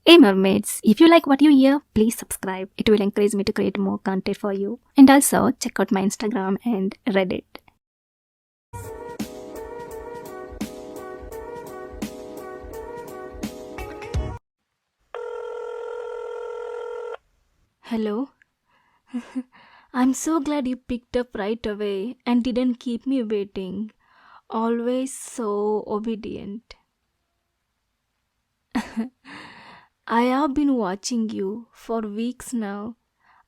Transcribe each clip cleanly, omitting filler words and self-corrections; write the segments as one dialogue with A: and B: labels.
A: Hey mermaids, if you like what you hear, please subscribe. It will encourage me to create more content for you. And also check out my Instagram and Reddit. Hello? I'm so glad you picked up right away and didn't keep me waiting. Always so obedient. I have been watching you for weeks now.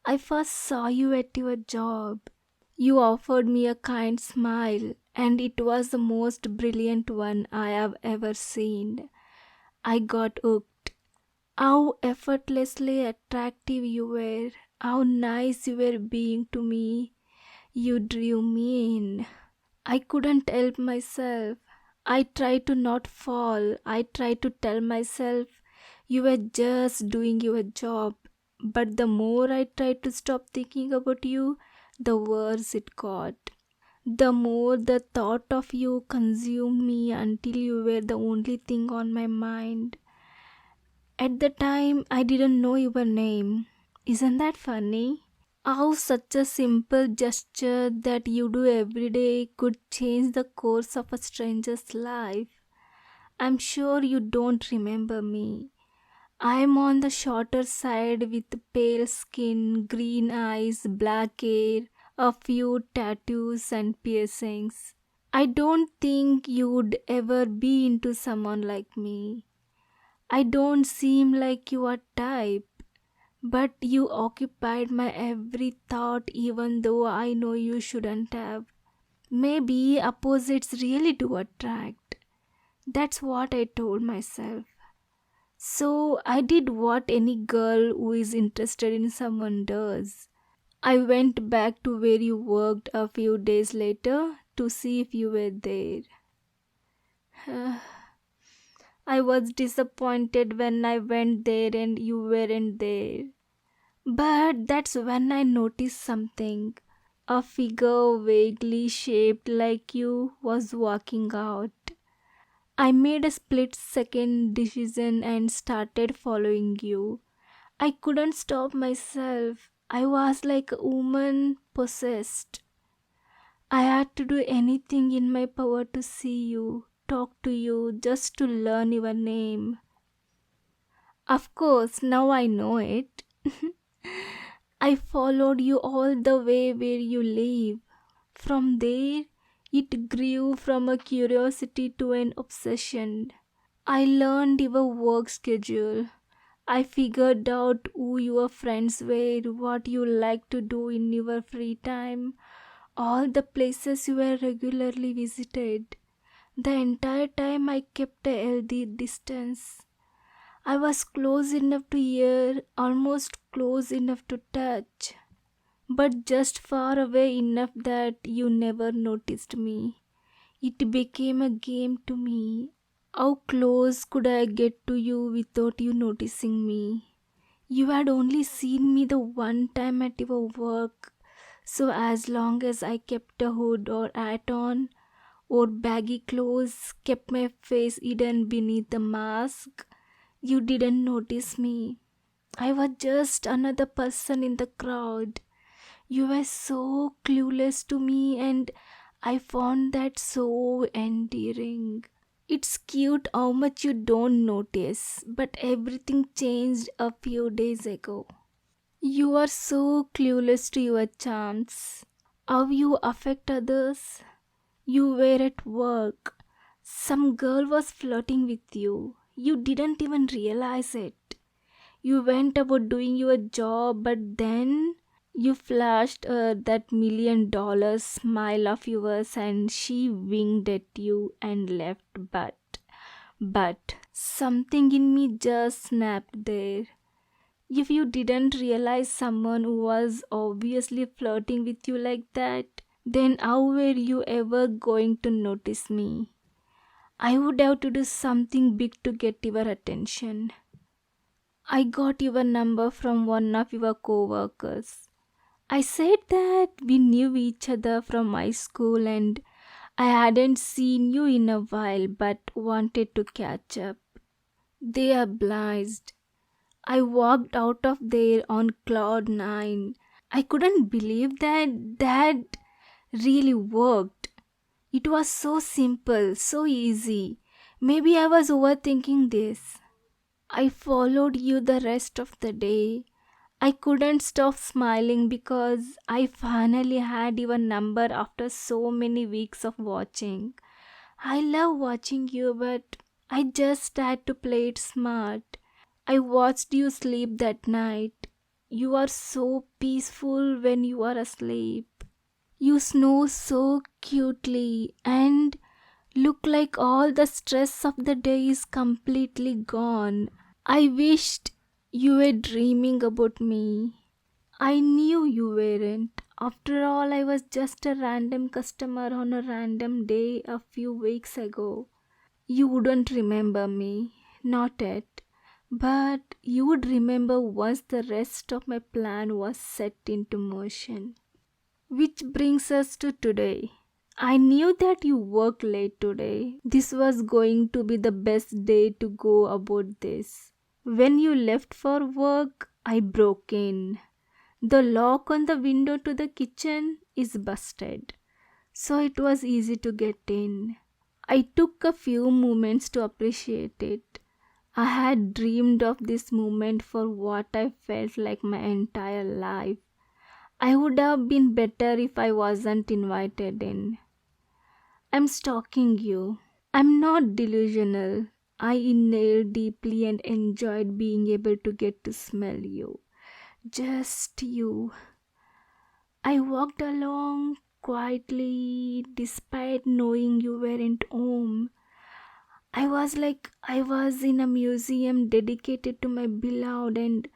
A: I first saw you at your job. You offered me a kind smile, and it was the most brilliant one I have ever seen. I got hooked. How effortlessly attractive you were, how nice you were being to me. You drew me in. I couldn't help myself. I tried to not fall. I tried to tell myself you were just doing your job. But the more I tried to stop thinking about you, the worse it got. The more the thought of you consumed me until you were the only thing on my mind. At the time, I didn't know your name. Isn't that funny? How such a simple gesture that you do every day could change the course of a stranger's life. I'm sure you don't remember me. I'm on the shorter side with pale skin, green eyes, black hair, a few tattoos and piercings. I don't think you'd ever be into someone like me. I don't seem like your type, but you occupied my every thought even though I know you shouldn't have. Maybe opposites really do attract. That's what I told myself. So I did what any girl who is interested in someone does. I went back to where you worked a few days later to see if you were there. I was disappointed when I went there and you weren't there. But that's when I noticed something. A figure vaguely shaped like you was walking out. I made a split second decision and started following you. I couldn't stop myself. I was like a woman possessed. I had to do anything in my power to see you, talk to you, just to learn your name. Of course, now I know it. I followed you all the way where you live. From there, it grew from a curiosity to an obsession. I learned your work schedule. I figured out who your friends were, what you like to do in your free time, all the places you were regularly visited. The entire time I kept a healthy distance. I was close enough to hear, almost close enough to touch, but just far away enough that you never noticed me. It became a game to me. How close could I get to you without you noticing me? You had only seen me the one time at your work, so as long as I kept a hood or hat on, or baggy clothes, kept my face hidden beneath the mask, you didn't notice me. I was just another person in the crowd. You were so clueless to me, and I found that so endearing. It's cute how much you don't notice, but everything changed a few days ago. You are so clueless to your charms, how you affect others. You were at work. Some girl was flirting with you. You didn't even realize it. You went about doing your job, but then you flashed that $1 million smile of yours and she winked at you and left. But something in me just snapped there. If you didn't realize someone who was obviously flirting with you like that, then how were you ever going to notice me? I would have to do something big to get your attention. I got your number from one of your co-workers. I said that we knew each other from high school and I hadn't seen you in a while but wanted to catch up. They obliged. I walked out of there on cloud nine. I couldn't believe that really worked. It was so simple, so easy. Maybe I was overthinking this. I followed you the rest of the day. I couldn't stop smiling because I finally had your number after so many weeks of watching. I love watching you, but I just had to play it smart. I watched you sleep that night. You are so peaceful when you are asleep. You snore so cutely and look like all the stress of the day is completely gone. I wished you were dreaming about me. I knew you weren't. After all, I was just a random customer on a random day a few weeks ago. You wouldn't remember me, not yet. But you would remember once the rest of my plan was set into motion. Which brings us to today. I knew that you worked late today. This was going to be the best day to go about this. When you left for work, I broke in. The lock on the window to the kitchen is busted, so it was easy to get in. I took a few moments to appreciate it. I had dreamed of this moment for what I felt like my entire life. I would have been better if I wasn't invited in. I'm stalking you. I'm not delusional. I inhaled deeply and enjoyed being able to get to smell you. Just you. I walked along quietly despite knowing you weren't home. I was in a museum dedicated to my beloved and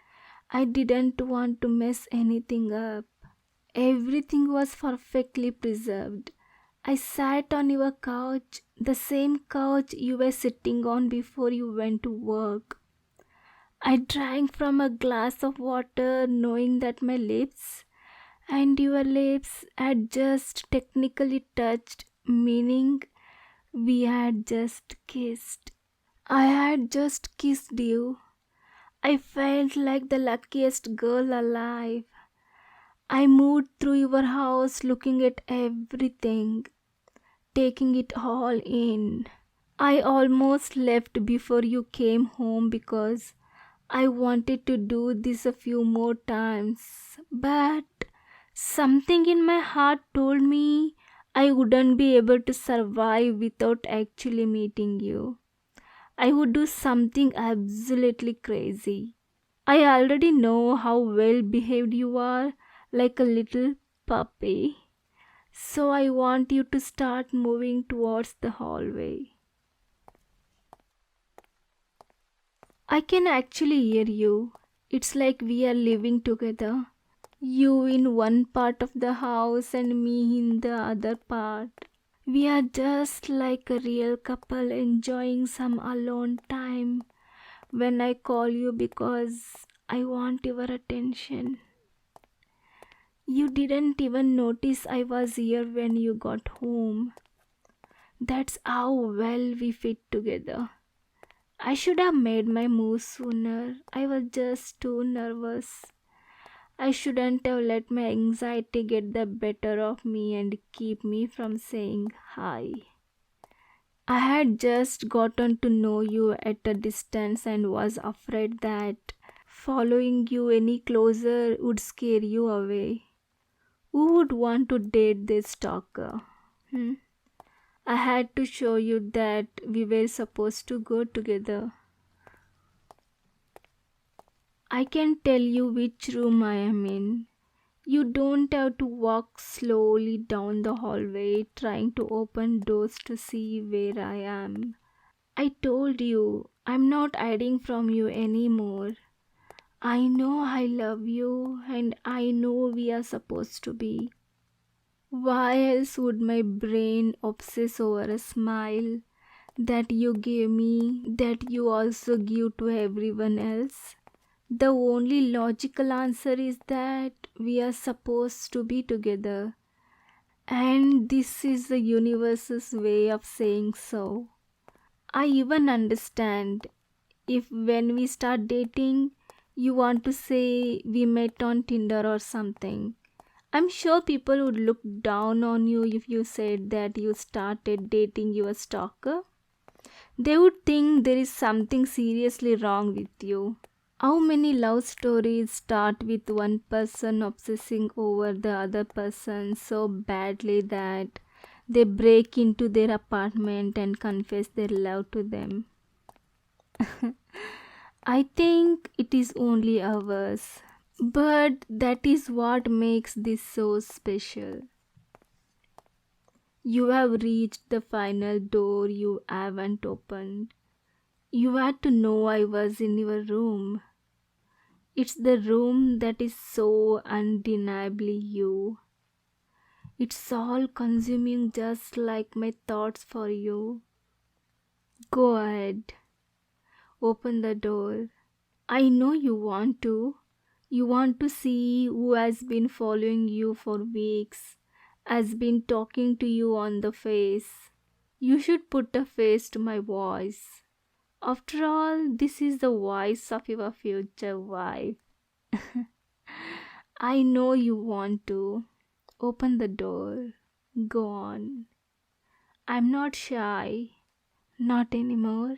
A: I didn't want to mess anything up. Everything was perfectly preserved. I sat on your couch, the same couch you were sitting on before you went to work. I drank from a glass of water knowing that my lips and your lips had just technically touched, meaning we had just kissed. I had just kissed you. I felt like the luckiest girl alive. I moved through your house looking at everything, taking it all in. I almost left before you came home because I wanted to do this a few more times. But something in my heart told me I wouldn't be able to survive without actually meeting you. I would do something absolutely crazy. I already know how well behaved you are, like a little puppy. So I want you to start moving towards the hallway. I can actually hear you. It's like we are living together. You in one part of the house and me in the other part. We are just like a real couple enjoying some alone time when I call you because I want your attention. You didn't even notice I was here when you got home. That's how well we fit together. I should have made my move sooner. I was just too nervous. I shouldn't have let my anxiety get the better of me and keep me from saying hi. I had just gotten to know you at a distance and was afraid that following you any closer would scare you away. Who would want to date this stalker? I had to show you that we were supposed to go together. I can tell you which room I am in. You don't have to walk slowly down the hallway trying to open doors to see where I am. I told you, I'm not hiding from you anymore. I know I love you and I know we are supposed to be. Why else would my brain obsess over a smile that you gave me that you also give to everyone else? The only logical answer is that we are supposed to be together. And this is the universe's way of saying so. I even understand if when we start dating, You want to say we met on Tinder or something. I'm sure people would look down on you if you said that you started dating your stalker. They would think there is something seriously wrong with you. How many love stories start with one person obsessing over the other person so badly that they break into their apartment and confess their love to them? I think it is only ours. But that is what makes this so special. You have reached the final door you haven't opened. You had to know I was in your room. It's the room that is so undeniably you. It's all consuming just like my thoughts for you. Go ahead, open the door. I know you want to. You want to see who has been following you for weeks, has been talking to you on the face. You should put a face to my voice. After all, this is the voice of your future wife. I know you want to. Open the door. Go on. I'm not shy. Not anymore.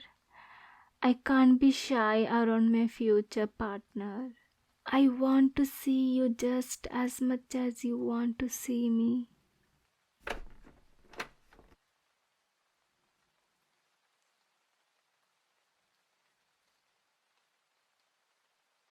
A: I can't be shy around my future partner. I want to see you just as much as you want to see me.